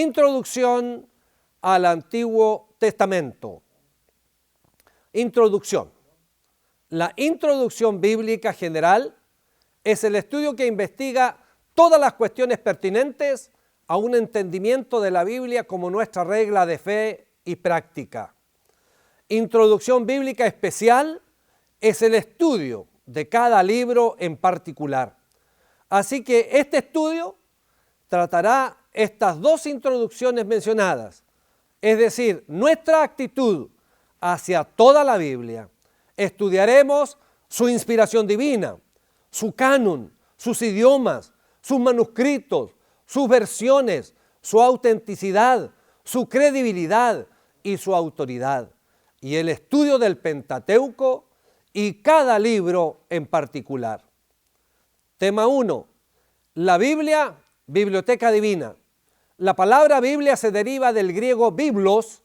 Introducción al Antiguo Testamento. Introducción. La introducción bíblica general es el estudio que investiga todas las cuestiones pertinentes a un entendimiento de la Biblia como nuestra regla de fe y práctica. Introducción bíblica especial es el estudio de cada libro en particular. Así que este estudio tratará estas dos introducciones mencionadas, es decir, nuestra actitud hacia toda la Biblia. Estudiaremos su inspiración divina, su canon, sus idiomas, sus manuscritos, sus versiones, su autenticidad, su credibilidad y su autoridad, y el estudio del Pentateuco y cada libro en particular. Tema 1. La Biblia, biblioteca divina. La palabra Biblia se deriva del griego biblos,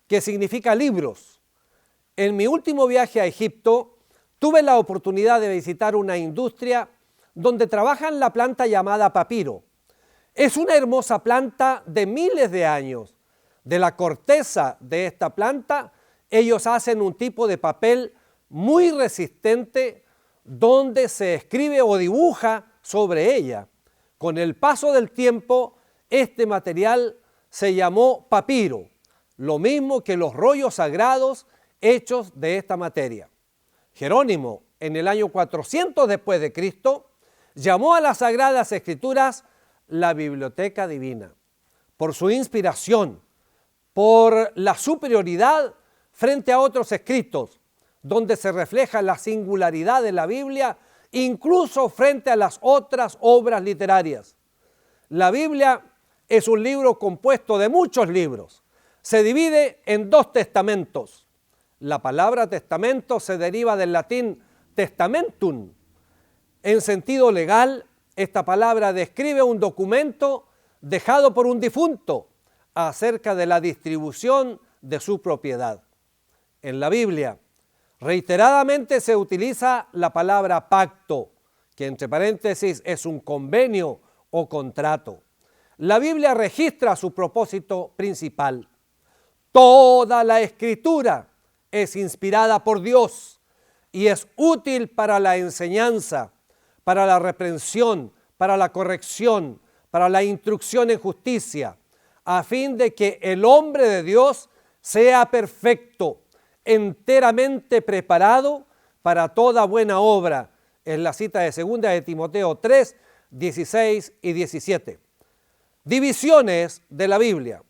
que significa libros. En mi último viaje a Egipto, tuve la oportunidad de visitar una industria donde trabajan la planta llamada papiro. Es una hermosa planta de miles de años. De la corteza de esta planta, ellos hacen un tipo de papel muy resistente donde se escribe o dibuja sobre ella. Con el paso del tiempo, este material se llamó papiro, lo mismo que los rollos sagrados hechos de esta materia. Jerónimo, en el año 400 después de Cristo, llamó a las Sagradas Escrituras la biblioteca divina, por su inspiración, por la superioridad frente a otros escritos, donde se refleja la singularidad de la Biblia, incluso frente a las otras obras literarias. La Biblia es un libro compuesto de muchos libros. Se divide en dos testamentos. La palabra testamento se deriva del latín testamentum. En sentido legal, esta palabra describe un documento dejado por un difunto acerca de la distribución de su propiedad. En la Biblia, reiteradamente se utiliza la palabra pacto, que entre paréntesis es un convenio o contrato. La Biblia registra su propósito principal. Toda la Escritura es inspirada por Dios y es útil para la enseñanza, para la reprensión, para la corrección, para la instrucción en justicia, a fin de que el hombre de Dios sea perfecto, enteramente preparado para toda buena obra. Es la cita de 2 de Timoteo 3, 16 y 17. Divisiones de la Biblia.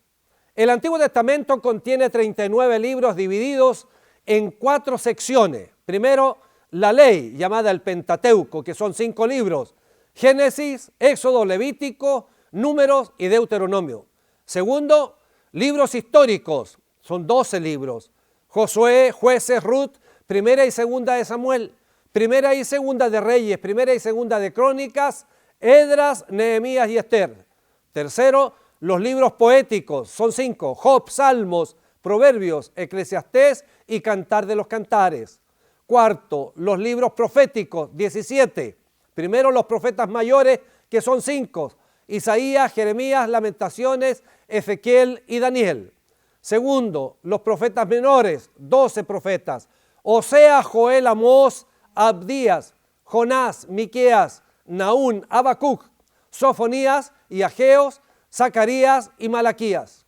El Antiguo Testamento contiene 39 libros divididos en 4 secciones. Primero, la ley, llamada el Pentateuco, que son 5 libros: Génesis, Éxodo, Levítico, Números y Deuteronomio. Segundo, libros históricos, son 12 libros: Josué, Jueces, Ruth, Primera y Segunda de Samuel, Primera y Segunda de Reyes, Primera y Segunda de Crónicas, Esdras, Nehemías y Esther. Tercero, los libros poéticos, son 5: Job, Salmos, Proverbios, Eclesiastés y Cantar de los Cantares. Cuarto, los libros proféticos, 17. Primero, los profetas mayores, que son 5: Isaías, Jeremías, Lamentaciones, Ezequiel y Daniel. Segundo, los profetas menores, 12 profetas: Oseas, Joel, Amós, Abdías, Jonás, Miqueas, Nahún, Habacuc, Sofonías y Ageos, Zacarías y Malaquías.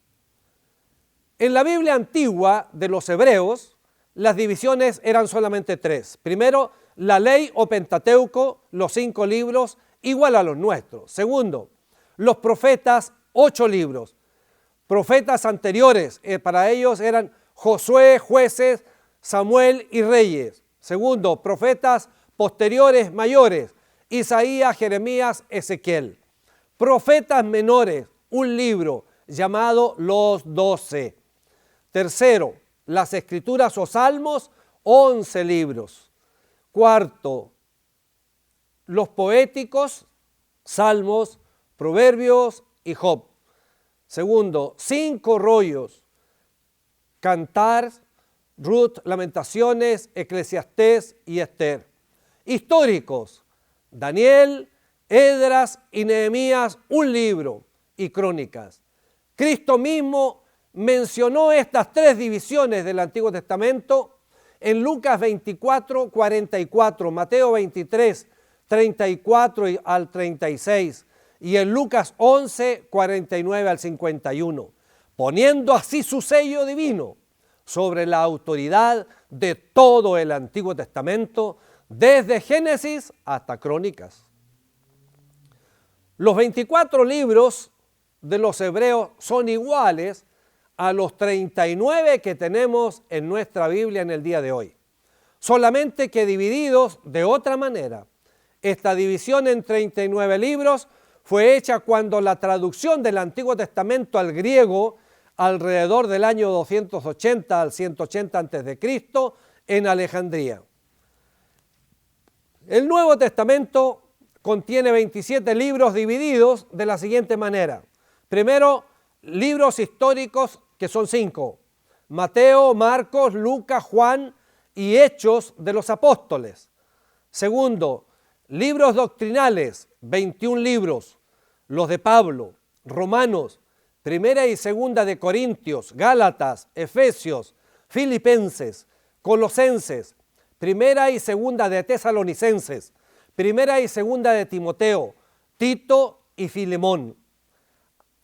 En la Biblia antigua de los hebreos, las divisiones eran solamente 3. Primero, la ley o Pentateuco, los 5 libros, igual a los nuestros. Segundo, los profetas, 8 libros. Profetas anteriores, para ellos eran Josué, Jueces, Samuel y Reyes. Segundo, profetas posteriores mayores, Isaías, Jeremías, Ezequiel. Profetas menores, un libro llamado los 12. Tercero, las escrituras o salmos, 11 libros. Cuarto, los poéticos, salmos, proverbios y Job. Segundo, 5 rollos: Cantar, Ruth, Lamentaciones, Eclesiastés y Esther. Históricos: Daniel, Esdras y Nehemías, un libro, y Crónicas. Cristo mismo mencionó estas tres divisiones del Antiguo Testamento en Lucas 24, 44, Mateo 23, 34 al 36 y en Lucas 11, 49 al 51, poniendo así su sello divino sobre la autoridad de todo el Antiguo Testamento, desde Génesis hasta Crónicas. Los 24 libros de los Hebreos son iguales a los 39 que tenemos en nuestra Biblia en el día de hoy, solamente que divididos de otra manera. Esta división en 39 libros fue hecha cuando la traducción del Antiguo Testamento al griego alrededor del año 280 al 180 a.C. en Alejandría. El Nuevo Testamento contiene 27 libros divididos de la siguiente manera. Primero, libros históricos, que son 5. Mateo, Marcos, Lucas, Juan y Hechos de los Apóstoles. Segundo, libros doctrinales, 21 libros, los de Pablo, Romanos, Primera y Segunda de Corintios, Gálatas, Efesios, Filipenses, Colosenses, Primera y Segunda de Tesalonicenses, Primera y Segunda de Timoteo, Tito y Filemón.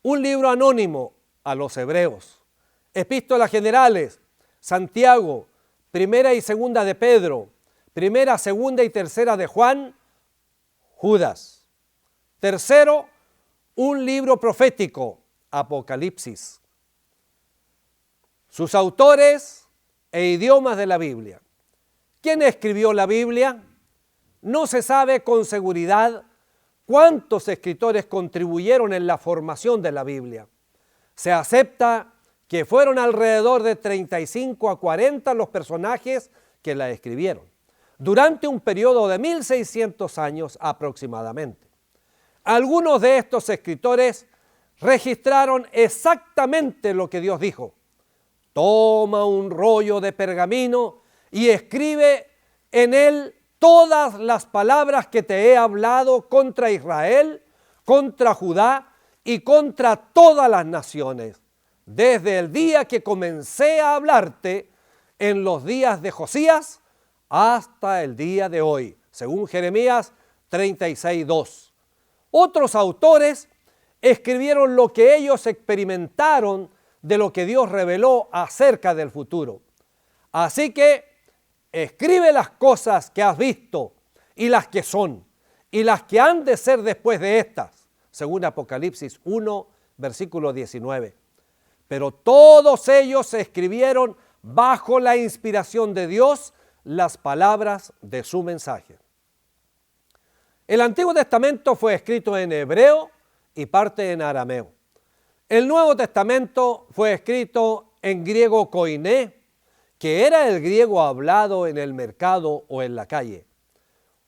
Un libro anónimo a los Hebreos. Epístolas generales, Santiago, Primera y Segunda de Pedro, Primera, Segunda y Tercera de Juan, Judas. Tercero, un libro profético, Apocalipsis. Sus autores e idiomas de la Biblia. ¿Quién escribió la Biblia? No se sabe con seguridad cuántos escritores contribuyeron en la formación de la Biblia. Se acepta que fueron alrededor de 35 a 40 los personajes que la escribieron, durante un periodo de 1600 años aproximadamente. Algunos de estos escritores registraron exactamente lo que Dios dijo. Toma un rollo de pergamino y escribe en él todas las palabras que te he hablado contra Israel, contra Judá y contra todas las naciones, desde el día que comencé a hablarte en los días de Josías hasta el día de hoy, según Jeremías 36:2. Otros autores escribieron lo que ellos experimentaron de lo que Dios reveló acerca del futuro. Así que escribe las cosas que has visto y las que son y las que han de ser después de estas, según Apocalipsis 1, versículo 19. Pero todos ellos escribieron bajo la inspiración de Dios las palabras de su mensaje. El Antiguo Testamento fue escrito en hebreo y parte en arameo. El Nuevo Testamento fue escrito en griego koiné, que era el griego hablado en el mercado o en la calle.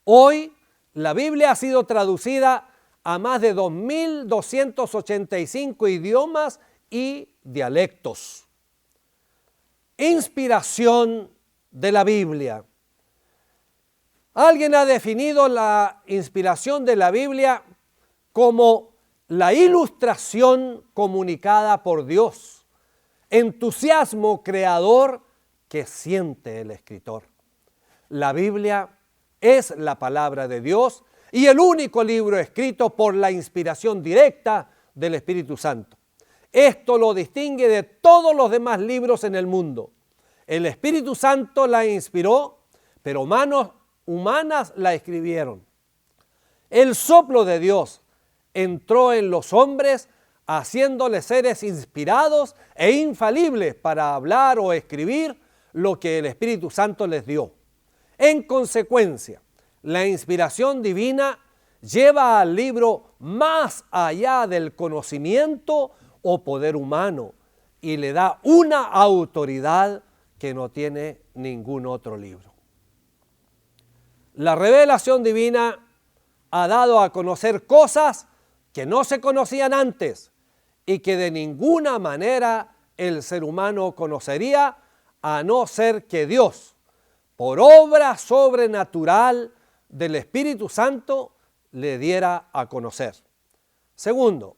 Hoy la Biblia ha sido traducida a más de 2.285 idiomas y dialectos. Inspiración de la Biblia. Alguien ha definido la inspiración de la Biblia como la ilustración comunicada por Dios, entusiasmo creador que siente el escritor. La Biblia es la palabra de Dios y el único libro escrito por la inspiración directa del Espíritu Santo. Esto lo distingue de todos los demás libros en el mundo. El Espíritu Santo la inspiró, pero manos humanas la escribieron. El soplo de Dios entró en los hombres, haciéndoles seres inspirados e infalibles para hablar o escribir lo que el Espíritu Santo les dio. En consecuencia, la inspiración divina lleva al libro más allá del conocimiento o poder humano y le da una autoridad que no tiene ningún otro libro. La revelación divina ha dado a conocer cosas que no se conocían antes y que de ninguna manera el ser humano conocería a no ser que Dios, por obra sobrenatural del Espíritu Santo, le diera a conocer. Segundo,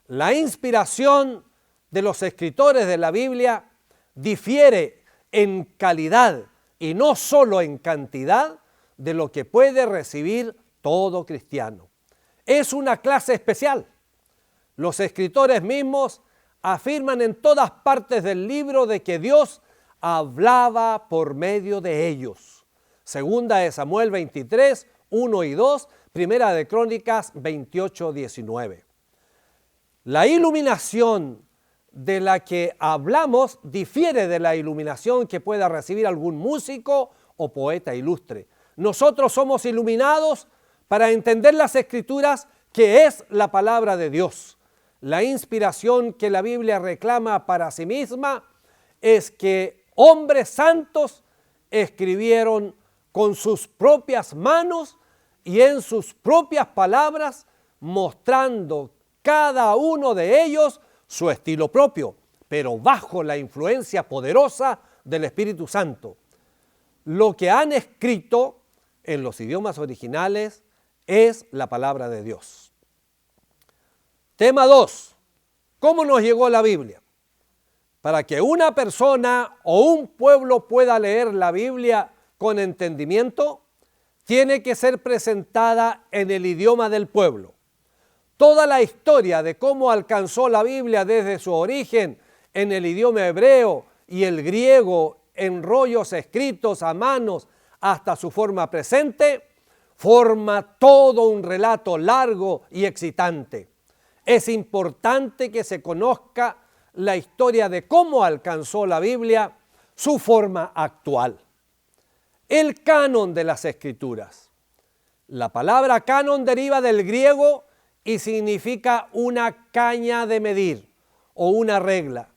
la inspiración de los escritores de la Biblia difiere en calidad y no solo en cantidad de lo que puede recibir todo cristiano. Es una clase especial. Los escritores mismos afirman en todas partes del libro de que Dios hablaba por medio de ellos. Segunda de Samuel 23, 1 y 2, Primera de Crónicas 28, 19. La iluminación de la que hablamos difiere de la iluminación que pueda recibir algún músico o poeta ilustre. Nosotros somos iluminados para entender las Escrituras, que es la palabra de Dios. La inspiración que la Biblia reclama para sí misma es que hombres santos escribieron con sus propias manos y en sus propias palabras, mostrando cada uno de ellos su estilo propio, pero bajo la influencia poderosa del Espíritu Santo. Lo que han escrito en los idiomas originales es la palabra de Dios. Tema 2. ¿Cómo nos llegó la Biblia? Para que una persona o un pueblo pueda leer la Biblia con entendimiento, tiene que ser presentada en el idioma del pueblo. Toda la historia de cómo alcanzó la Biblia desde su origen en el idioma hebreo y el griego en rollos escritos a manos hasta su forma presente, forma todo un relato largo y excitante. Es importante que se conozca la historia de cómo alcanzó la Biblia su forma actual. El canon de las Escrituras. La palabra canon deriva del griego y significa una caña de medir o una regla.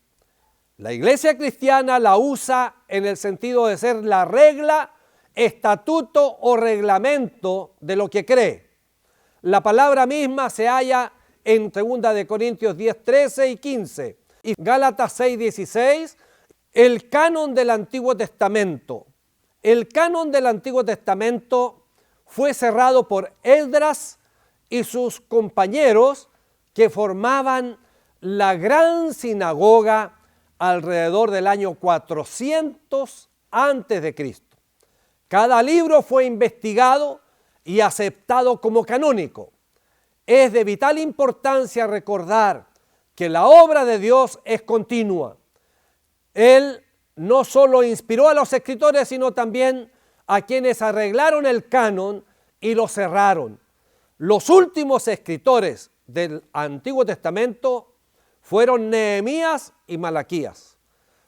La Iglesia cristiana la usa en el sentido de ser la regla, estatuto o reglamento de lo que cree. La palabra misma se halla en 2 de Corintios 10, 13 y 15 y Gálatas 6, 16, el canon del Antiguo Testamento. El canon del Antiguo Testamento fue cerrado por Esdras y sus compañeros que formaban la gran sinagoga alrededor del año 400 antes de Cristo. Cada libro fue investigado y aceptado como canónico. Es de vital importancia recordar que la obra de Dios es continua. Él no solo inspiró a los escritores, sino también a quienes arreglaron el canon y lo cerraron. Los últimos escritores del Antiguo Testamento fueron Nehemías y Malaquías.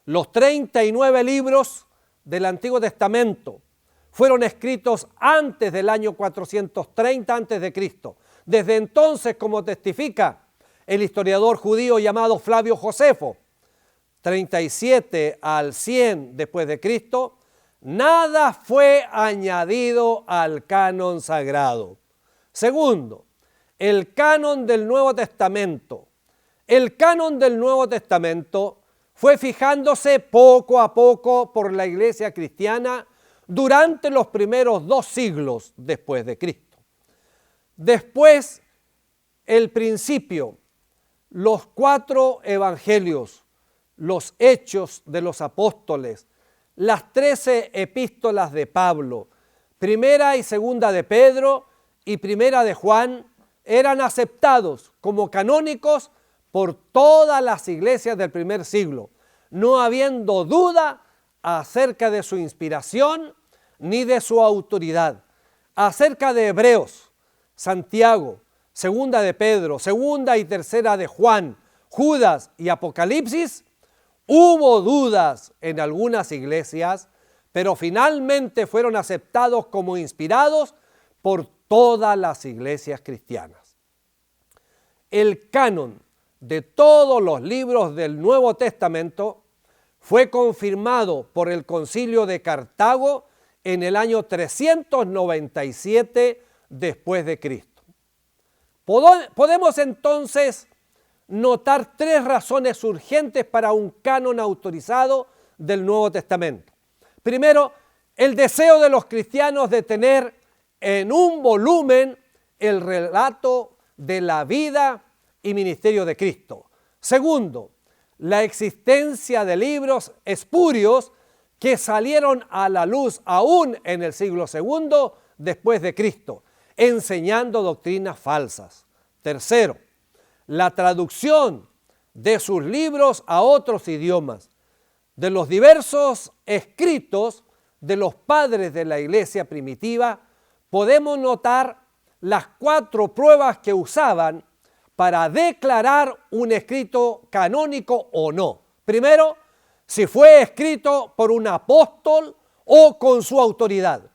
Los 39 libros del Antiguo Testamento fueron escritos antes del año 430 a.C. Desde entonces, como testifica el historiador judío llamado Flavio Josefo, 37 al 100 después de Cristo, nada fue añadido al canon sagrado. Segundo, el canon del Nuevo Testamento. El canon del Nuevo Testamento fue fijándose poco a poco por la Iglesia cristiana durante los primeros 2 siglos después de Cristo. Después, el principio, los 4 evangelios, los hechos de los apóstoles, las 13 epístolas de Pablo, primera y segunda de Pedro y primera de Juan, eran aceptados como canónicos por todas las iglesias del primer siglo, no habiendo duda acerca de su inspiración ni de su autoridad. Acerca de Hebreos, Santiago, segunda de Pedro, segunda y tercera de Juan, Judas y Apocalipsis, hubo dudas en algunas iglesias, pero finalmente fueron aceptados como inspirados por todas las iglesias cristianas. El canon de todos los libros del Nuevo Testamento fue confirmado por el Concilio de Cartago en el año 397 después de Cristo. Podemos entonces notar 3 razones urgentes para un canon autorizado del Nuevo Testamento. Primero, el deseo de los cristianos de tener en un volumen el relato de la vida y ministerio de Cristo. Segundo, la existencia de libros espurios que salieron a la luz aún en el siglo II después de Cristo, enseñando doctrinas falsas. Tercero, la traducción de sus libros a otros idiomas. De los diversos escritos de los padres de la iglesia primitiva, podemos notar las 4 pruebas que usaban para declarar un escrito canónico o no. Primero, si fue escrito por un apóstol o con su autoridad.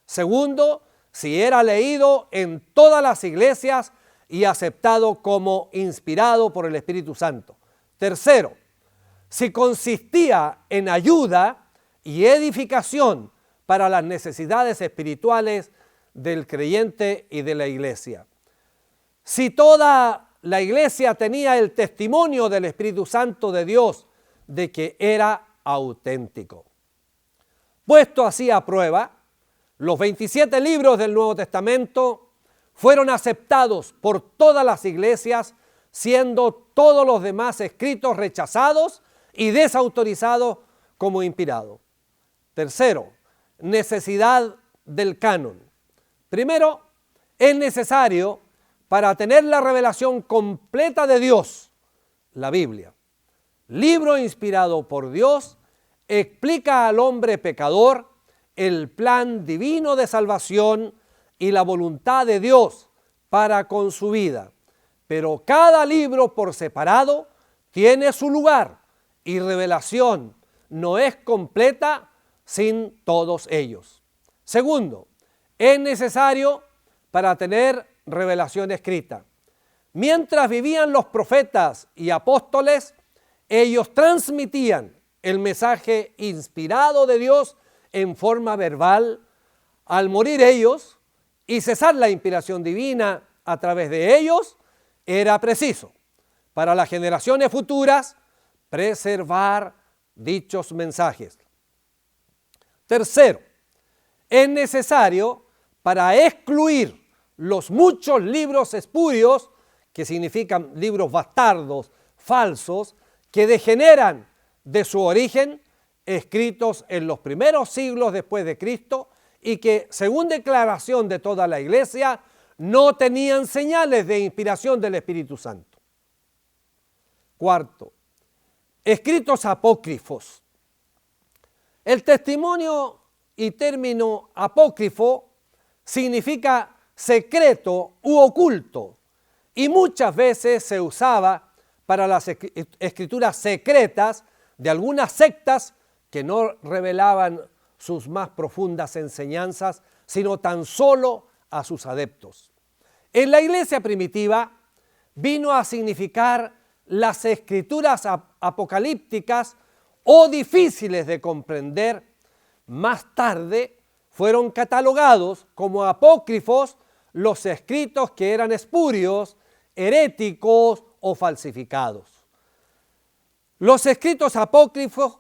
Segundo, si era leído en todas las iglesias y aceptado como inspirado por el Espíritu Santo. Tercero, si consistía en ayuda y edificación para las necesidades espirituales del creyente y de la iglesia. Si toda la iglesia tenía el testimonio del Espíritu Santo de Dios de que era auténtico. Puesto así a prueba, los 27 libros del Nuevo Testamento fueron aceptados por todas las iglesias, siendo todos los demás escritos rechazados y desautorizados como inspirados. Tercero, necesidad del canon. Primero, es necesario para tener la revelación completa de Dios, la Biblia. Libro inspirado por Dios, explica al hombre pecador el plan divino de salvación y la voluntad de Dios para con su vida. Pero cada libro por separado tiene su lugar y revelación no es completa sin todos ellos. Segundo, es necesario para tener revelación escrita. Mientras vivían los profetas y apóstoles, ellos transmitían el mensaje inspirado de Dios en forma verbal. Al morir ellos y cesar la inspiración divina a través de ellos, era preciso para las generaciones futuras preservar dichos mensajes. Tercero, es necesario para excluir los muchos libros espurios, que significan libros bastardos, falsos, que degeneran de su origen, escritos en los primeros siglos después de Cristo y que, según declaración de toda la iglesia, no tenían señales de inspiración del Espíritu Santo. Cuarto, escritos apócrifos. El testimonio y término apócrifo significa secreto u oculto y muchas veces se usaba para las escrituras secretas de algunas sectas que no revelaban sus más profundas enseñanzas, sino tan solo a sus adeptos. En la iglesia primitiva vino a significar las escrituras apocalípticas o difíciles de comprender. Más tarde fueron catalogados como apócrifos los escritos que eran espurios, heréticos o falsificados. Los escritos apócrifos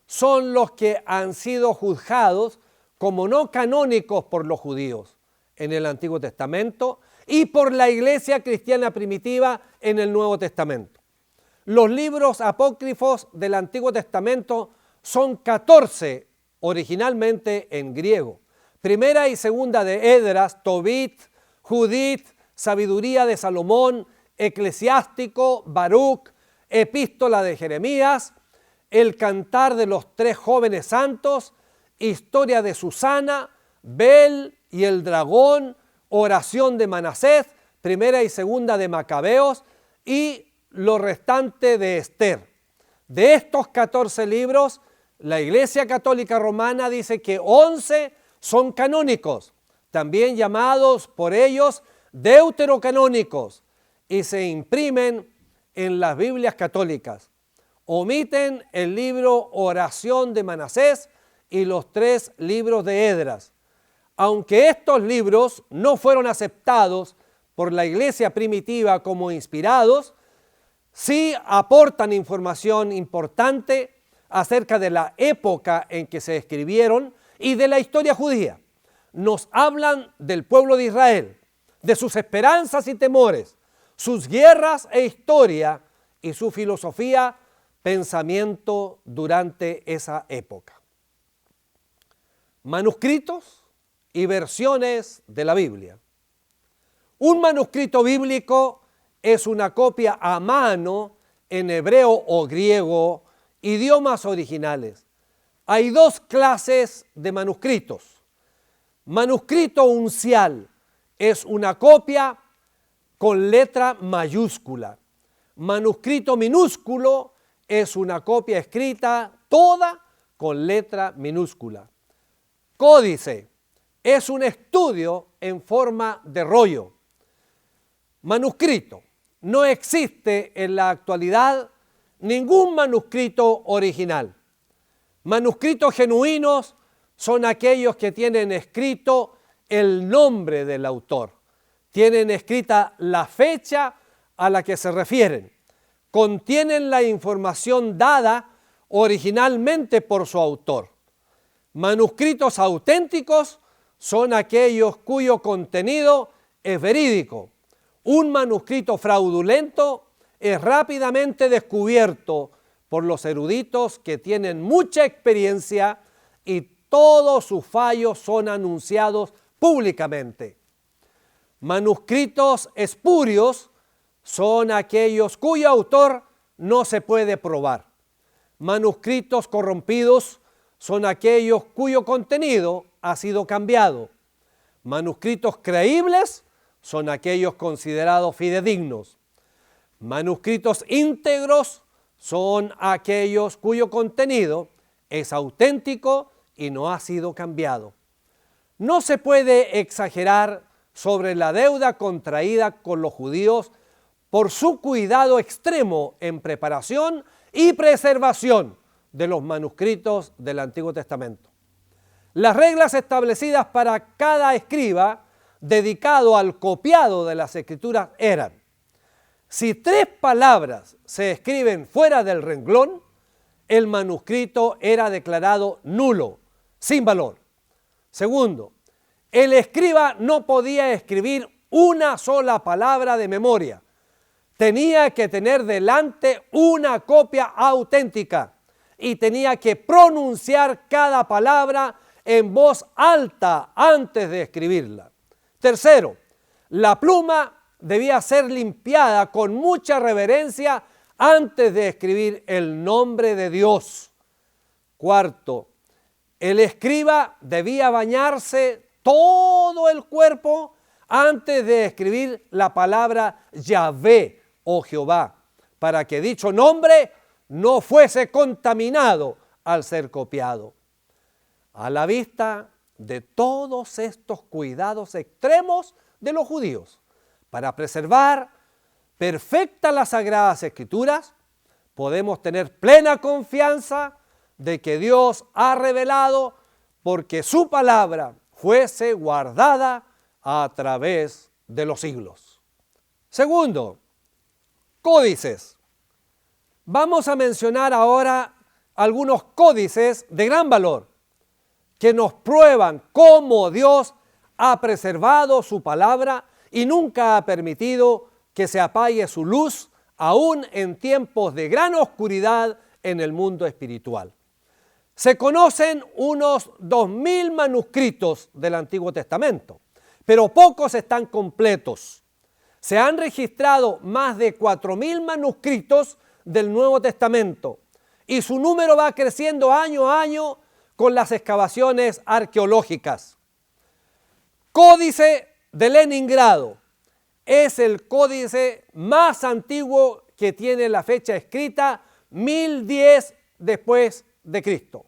son los que han sido juzgados como no canónicos por los judíos en el Antiguo Testamento y por la iglesia cristiana primitiva en el Nuevo Testamento. Los libros apócrifos del Antiguo Testamento son 14 originalmente en griego. Primera y segunda de Esdras, Tobit, Judith, Sabiduría de Salomón, Eclesiástico, Baruch, Epístola de Jeremías, el Cantar de los 3 jóvenes santos, Historia de Susana, Bel y el dragón, Oración de Manasés, Primera y segunda de Macabeos y lo restante de Esther. De estos 14 libros, la Iglesia Católica Romana dice que 11 son canónicos, también llamados por ellos deuterocanónicos, y se imprimen en las Biblias católicas. Omiten el libro Oración de Manasés y los 3 libros de Esdras. Aunque estos libros no fueron aceptados por la iglesia primitiva como inspirados, sí aportan información importante acerca de la época en que se escribieron y de la historia judía. Nos hablan del pueblo de Israel, de sus esperanzas y temores, sus guerras e historia y su filosofía pensamiento durante esa época. Manuscritos y versiones de la Biblia. Un manuscrito bíblico es una copia a mano en hebreo o griego, idiomas originales. Hay dos clases de manuscritos. Manuscrito uncial es una copia con letra mayúscula. Manuscrito minúsculo es una copia escrita toda con letra minúscula. Códice es un estudio en forma de rollo. Manuscrito. No existe en la actualidad ningún manuscrito original. Manuscritos genuinos son aquellos que tienen escrito el nombre del autor, tienen escrita la fecha a la que se refieren, contienen la información dada originalmente por su autor. Manuscritos auténticos son aquellos cuyo contenido es verídico. Un manuscrito fraudulento es rápidamente descubierto por los eruditos que tienen mucha experiencia y todos sus fallos son anunciados públicamente. Manuscritos espurios son aquellos cuyo autor no se puede probar. Manuscritos corrompidos son aquellos cuyo contenido ha sido cambiado. Manuscritos creíbles son aquellos considerados fidedignos. Manuscritos íntegros son aquellos cuyo contenido es auténtico y no ha sido cambiado. No se puede exagerar sobre la deuda contraída con los judíos por su cuidado extremo en preparación y preservación de los manuscritos del Antiguo Testamento. Las reglas establecidas para cada escriba dedicado al copiado de las Escrituras eran: si 3 palabras se escriben fuera del renglón, el manuscrito era declarado nulo, sin valor. Segundo, el escriba no podía escribir una sola palabra de memoria. Tenía que tener delante una copia auténtica y tenía que pronunciar cada palabra en voz alta antes de escribirla. Tercero, la pluma debía ser limpiada con mucha reverencia antes de escribir el nombre de Dios. Cuarto, el escriba debía bañarse todo el cuerpo antes de escribir la palabra Yahvé o Jehová, para que dicho nombre no fuese contaminado al ser copiado. A la vista de todos estos cuidados extremos de los judíos para preservar perfectas las Sagradas Escrituras, podemos tener plena confianza de que Dios ha revelado porque su palabra fuese guardada a través de los siglos. Segundo, códices. Vamos a mencionar ahora algunos códices de gran valor que nos prueban cómo Dios ha preservado su palabra y nunca ha permitido que se apague su luz, aún en tiempos de gran oscuridad en el mundo espiritual. Se conocen unos 2000 manuscritos del Antiguo Testamento, pero pocos están completos. Se han registrado más de 4000 manuscritos del Nuevo Testamento y su número va creciendo año a año con las excavaciones arqueológicas. Códice de Leningrado es el códice más antiguo que tiene la fecha escrita 1010 después de Cristo.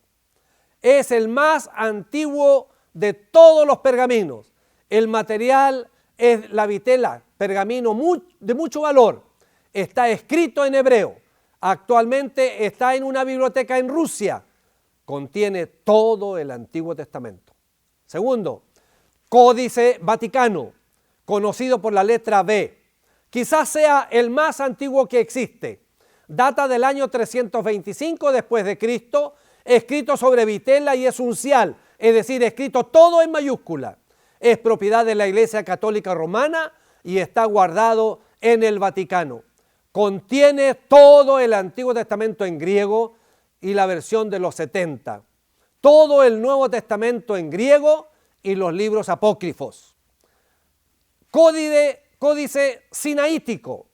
Es el más antiguo de todos los pergaminos. El material es la vitela, pergamino de mucho valor. Está escrito en hebreo. Actualmente está en una biblioteca en Rusia. Contiene todo el Antiguo Testamento. Segundo, Códice Vaticano, conocido por la letra B. Quizás sea el más antiguo que existe. Data del año 325 después de Cristo, escrito sobre vitela y es uncial, es decir, escrito todo en mayúscula. Es propiedad de la Iglesia Católica Romana y está guardado en el Vaticano. contiene todo el Antiguo Testamento en griego y la versión de los 70. Todo el Nuevo Testamento en griego y los libros apócrifos. Códice sinaítico,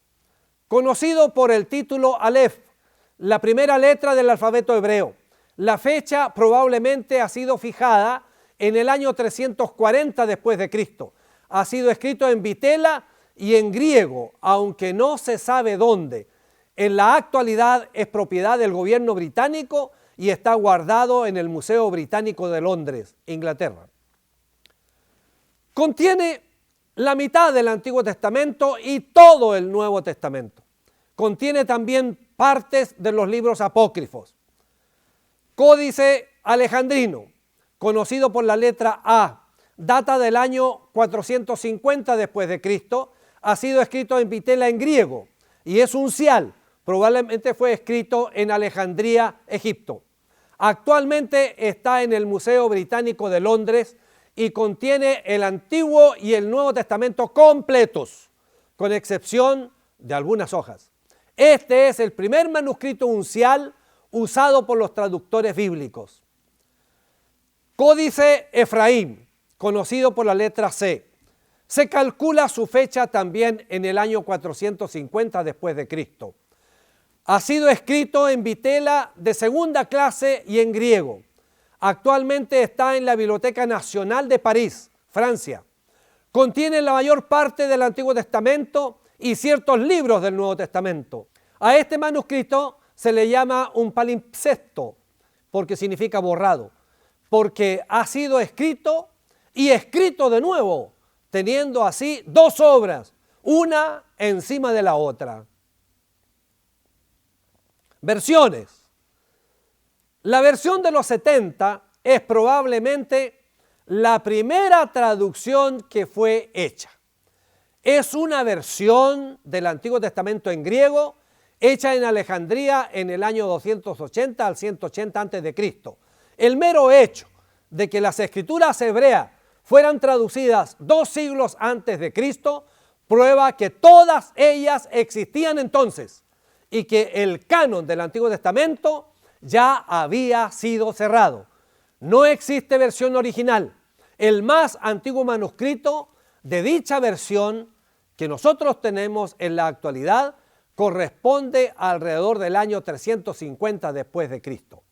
conocido por el título Aleph, la primera letra del alfabeto hebreo. La fecha probablemente ha sido fijada en el año 340 después de Cristo. Ha sido escrito en vitela y en griego, aunque no se sabe dónde. En la actualidad es propiedad del gobierno británico y está guardado en el Museo Británico de Londres, Inglaterra. Contiene la mitad del Antiguo Testamento y todo el Nuevo Testamento. Contiene también partes de los libros apócrifos. Códice alejandrino, conocido por la letra A, data del año 450 después de Cristo, ha sido escrito en vitela en griego y es uncial, probablemente fue escrito en Alejandría, Egipto. Actualmente está en el Museo Británico de Londres y contiene el Antiguo y el Nuevo Testamento completos, con excepción de algunas hojas. Este es el primer manuscrito uncial usado por los traductores bíblicos. Códice Efraín, conocido por la letra C. Se calcula su fecha también en el año 450 después de Cristo. Ha sido escrito en vitela de segunda clase y en griego. Actualmente está en la Biblioteca Nacional de París, Francia. Contiene la mayor parte del Antiguo Testamento y ciertos libros del Nuevo Testamento. A este manuscrito se le llama un palimpsesto, porque significa borrado, porque ha sido escrito y escrito de nuevo, teniendo así dos obras, una encima de la otra. Versiones. La versión de los 70 es probablemente la primera traducción que fue hecha. Es una versión del Antiguo Testamento en griego, hecha en Alejandría en el año 280 al 180 a.C. El mero hecho de que las escrituras hebreas fueran traducidas 2 siglos antes de Cristo prueba que todas ellas existían entonces y que el canon del Antiguo Testamento ya había sido cerrado. No existe versión original. El más antiguo manuscrito de dicha versión que nosotros tenemos en la actualidad corresponde alrededor del año 350 después de Cristo.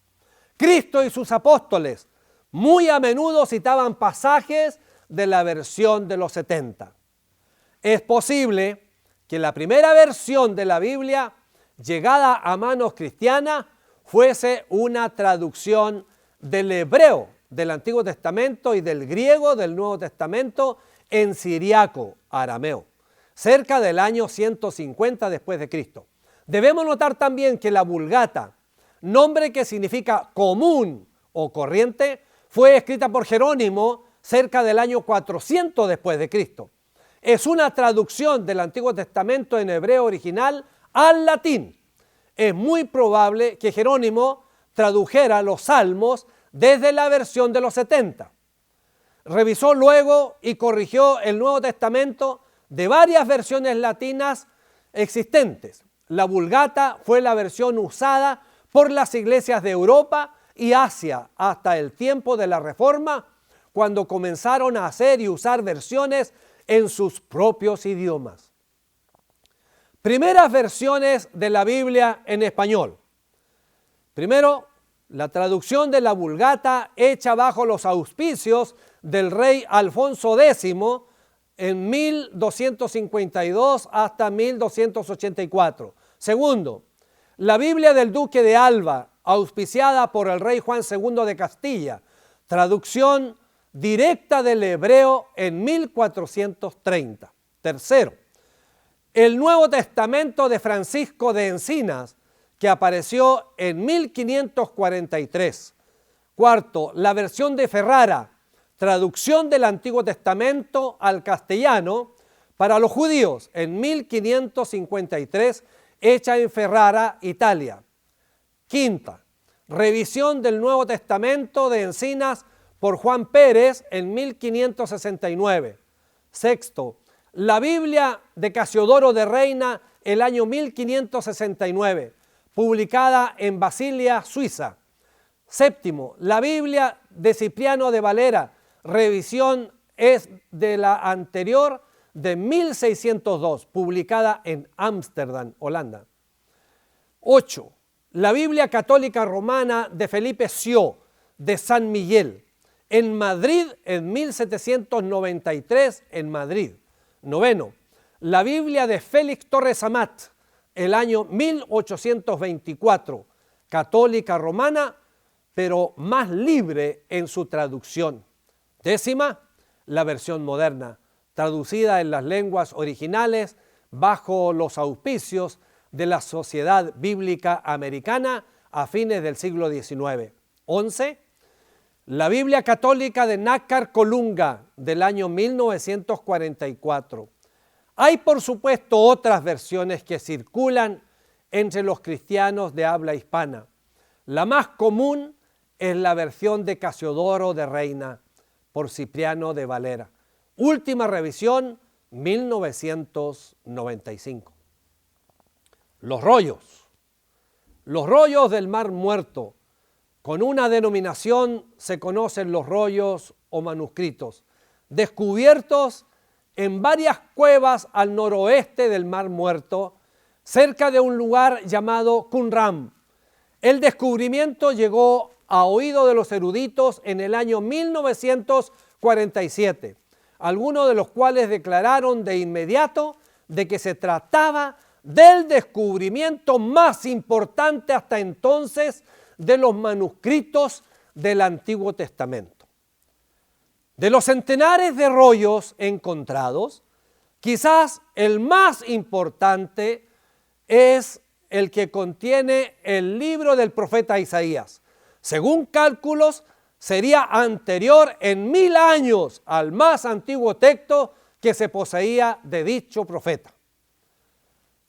Cristo y sus apóstoles muy a menudo citaban pasajes de la versión de los 70. Es posible que la primera versión de la Biblia llegada a manos cristianas fuese una traducción del hebreo del Antiguo Testamento y del griego del Nuevo Testamento en siriaco, arameo, cerca del año 150 después de Cristo. Debemos notar también que la Vulgata, nombre que significa común o corriente, fue escrita por Jerónimo cerca del año 400 después de Cristo. Es una traducción del Antiguo Testamento en hebreo original al latín. Es muy probable que Jerónimo tradujera los salmos desde la versión de los 70. Revisó luego y corrigió el Nuevo Testamento de varias versiones latinas existentes. La Vulgata fue la versión usada por las iglesias de Europa y Asia hasta el tiempo de la Reforma, cuando comenzaron a hacer y usar versiones en sus propios idiomas. Primeras versiones de la Biblia en español. Primero, la traducción de la Vulgata hecha bajo los auspicios del rey Alfonso X en 1252 hasta 1284. Segundo, la Biblia del Duque de Alba, auspiciada por el rey Juan II de Castilla, traducción directa del hebreo en 1430. Tercero, el Nuevo Testamento de Francisco de Encinas, que apareció en 1543. Cuarto, la versión de Ferrara, traducción del Antiguo Testamento al castellano para los judíos en 1553, hecha en Ferrara, Italia. Quinta, revisión del Nuevo Testamento de Encinas por Juan Pérez en 1569. Sexto, la Biblia de Casiodoro de Reina el año 1569, publicada en Basilea, Suiza. Séptimo, la Biblia de Cipriano de Valera, revisión es de la anterior de 1602, publicada en Ámsterdam, Holanda. 8. La Biblia Católica Romana de Felipe Sió, de San Miguel, en Madrid en 1793, en Madrid. 9. La Biblia de Félix Torres Amat, el año 1824, católica romana, pero más libre en su traducción. 10. La versión moderna, traducida en las lenguas originales bajo los auspicios de la Sociedad Bíblica Americana a fines del siglo XIX. 11. La Biblia Católica de Nácar Colunga del año 1944. Hay, por supuesto, otras versiones que circulan entre los cristianos de habla hispana. La más común es la versión de Casiodoro de Reina por Cipriano de Valera. Última revisión, 1995. Los rollos. Los rollos del Mar Muerto. Con una denominación se conocen los rollos o manuscritos, descubiertos en varias cuevas al noroeste del Mar Muerto, cerca de un lugar llamado Qumran. El descubrimiento llegó a oído de los eruditos en el año 1947, algunos de los cuales declararon de inmediato de que se trataba del descubrimiento más importante hasta entonces de los manuscritos del Antiguo Testamento. De los centenares de rollos encontrados, quizás el más importante es el que contiene el libro del profeta Isaías. Según cálculos, sería anterior en 1000 años al más antiguo texto que se poseía de dicho profeta.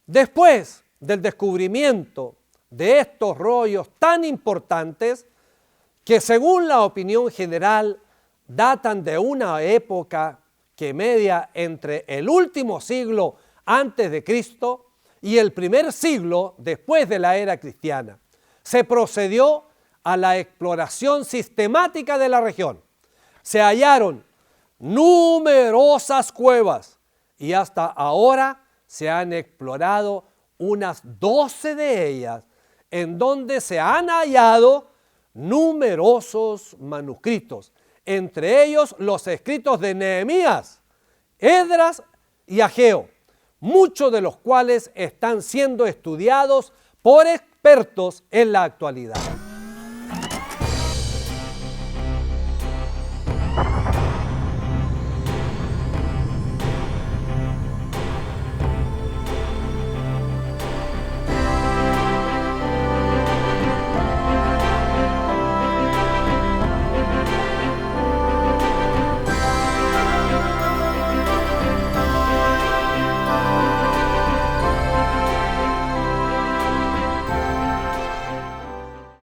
Después del descubrimiento de estos rollos tan importantes, que según la opinión general datan de una época que media entre el último siglo antes de Cristo y el primer siglo después de la era cristiana, se procedió a la exploración sistemática de la región. Se hallaron numerosas cuevas y hasta ahora se han explorado unas 12 de ellas, en donde se han hallado numerosos manuscritos, entre ellos los escritos de Nehemías, Esdras y Ageo, muchos de los cuales están siendo estudiados por expertos en la actualidad.